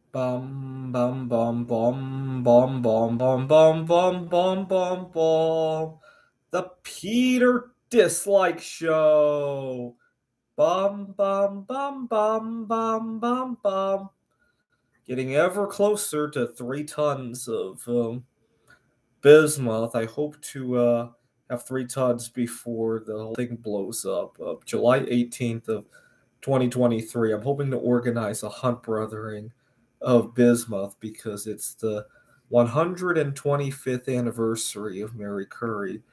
Bum bum bum bum bum bum bum bum bum bum bum bum. The Peter Dislike Show. Bum bum bum bum bum bum bum. Getting ever closer to 3 tons of bismuth. I hope to have 3 tons before the whole thing blows up. July 18th of 2023. I'm hoping to organize a hunt brothering of bismuth because it's the 125th anniversary of Mary Curie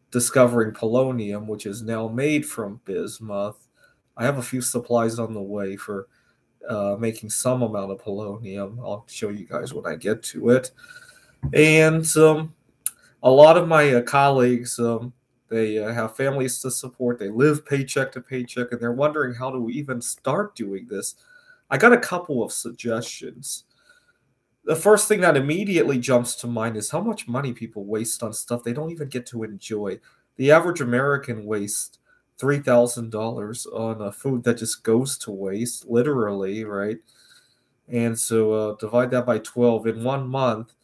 discovering polonium, which is now made from bismuth. I have a few supplies on the way for making some amount of polonium. I'll show you guys when I get to it. And a lot of my colleagues, they have families to support. They live paycheck to paycheck, and they're wondering how to even start doing this. I got a couple of suggestions. The first thing that immediately jumps to mind is how much money people waste on stuff they don't even get to enjoy. The average American wastes $3,000 on a food that just goes to waste, literally, right? And so divide that by 12 in 1 month.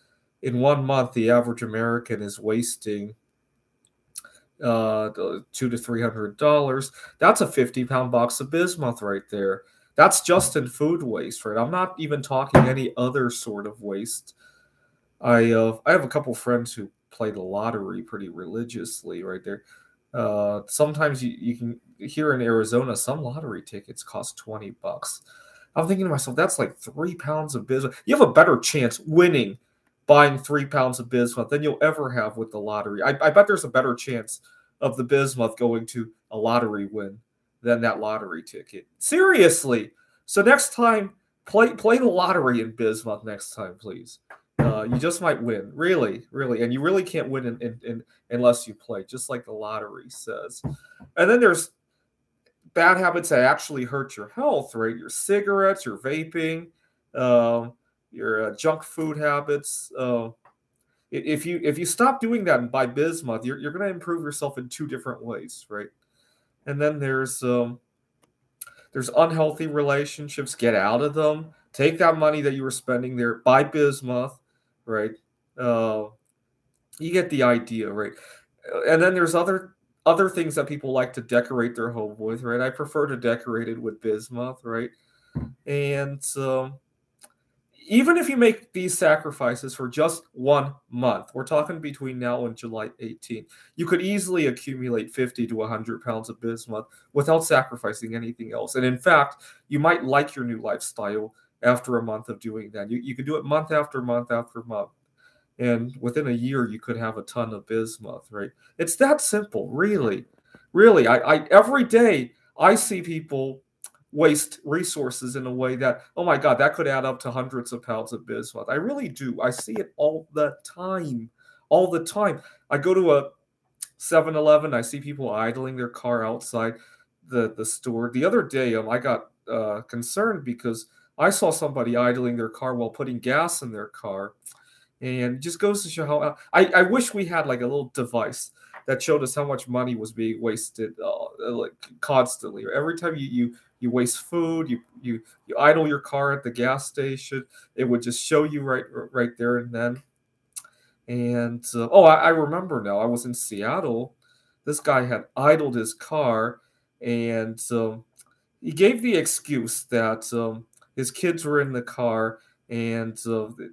In 1 month, the average American is wasting $200 to $300. That's a 50-pound box of bismuth right there. That's just in food waste, right? I'm not even talking any other sort of waste. I have a couple friends who play the lottery pretty religiously, right there. Sometimes you can here in Arizona, some lottery tickets cost $20. I'm thinking to myself, that's like 3 pounds of bismuth. You have a better chance winning buying 3 pounds of bismuth than you'll ever have with the lottery. I bet there's a better chance of the bismuth going to a lottery win than that lottery ticket. Seriously. So next time, play the lottery in bismuth next time, please. You just might win, really, really, and you really can't win unless you play, just like the lottery says. And then there's bad habits that actually hurt your health, right? Your cigarettes, your vaping, your junk food habits. If you stop doing that and buy bismuth, you're going to improve yourself in 2 different ways, right? And then there's unhealthy relationships. Get out of them. Take that money that you were spending there, buy bismuth, right? You get the idea, right? And then there's other things that people like to decorate their home with, right? I prefer to decorate it with bismuth, right? And even if you make these sacrifices for just 1 month, we're talking between now and July 18th, you could easily accumulate 50 to 100 pounds of bismuth without sacrificing anything else. And in fact, you might like your new lifestyle after a month of doing that. You could do it month after month after month. And within a year, you could have a ton of bismuth, right? It's that simple, really. Really, I every day I see people waste resources in a way that, oh my God, that could add up to hundreds of pounds of bismuth. I really do. I see it all the time. All the time. I go to a 7-Eleven, I see people idling their car outside the store. The other day, I got concerned because I saw somebody idling their car while putting gas in their car. And it just goes to show how I wish we had like a little device that showed us how much money was being wasted like constantly. Every time you waste food, you idle your car at the gas station, it would just show you right there and then. And I remember now. I was in Seattle. This guy had idled his car, and he gave the excuse that his kids were in the car and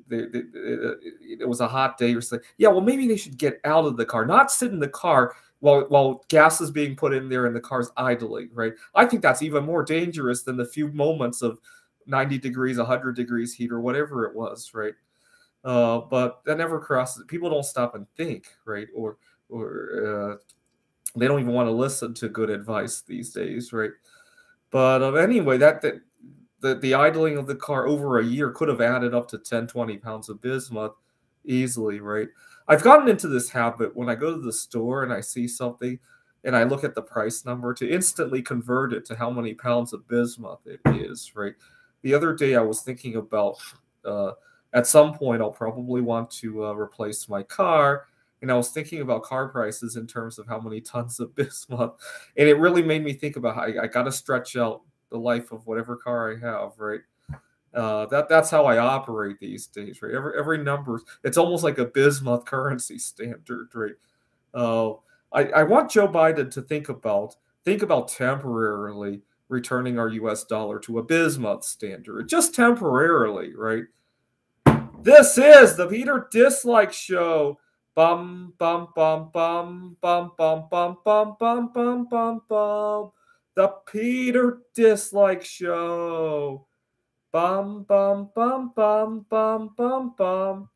it was a hot day or something. Yeah, well, maybe they should get out of the car, not sit in the car while gas is being put in there and the car's idling, right? I think that's even more dangerous than the few moments of 90 degrees, 100 degrees heat or whatever it was, right? But that never crosses. People don't stop and think, right? Or they don't even want to listen to good advice these days, right? But anyway, the idling of the car over a year could have added up to 10, 20 pounds of bismuth easily, right? I've gotten into this habit when I go to the store and I see something and I look at the price number to instantly convert it to how many pounds of bismuth it is, right? The other day I was thinking about at some point I'll probably want to replace my car. And I was thinking about car prices in terms of how many tons of bismuth. And it really made me think about how I got to stretch out the life of whatever car I have, right? That's how I operate these days, right? Every number, it's almost like a bismuth currency standard, right? Uh, I want Joe Biden to think about temporarily returning our U.S. dollar to a bismuth standard, just temporarily, right? This is the Peter Dislike Show. Bum bum bum bum bum bum bum bum bum bum bum bum. The Peter Dislike Show. Bum bum bum bum bum bum bum.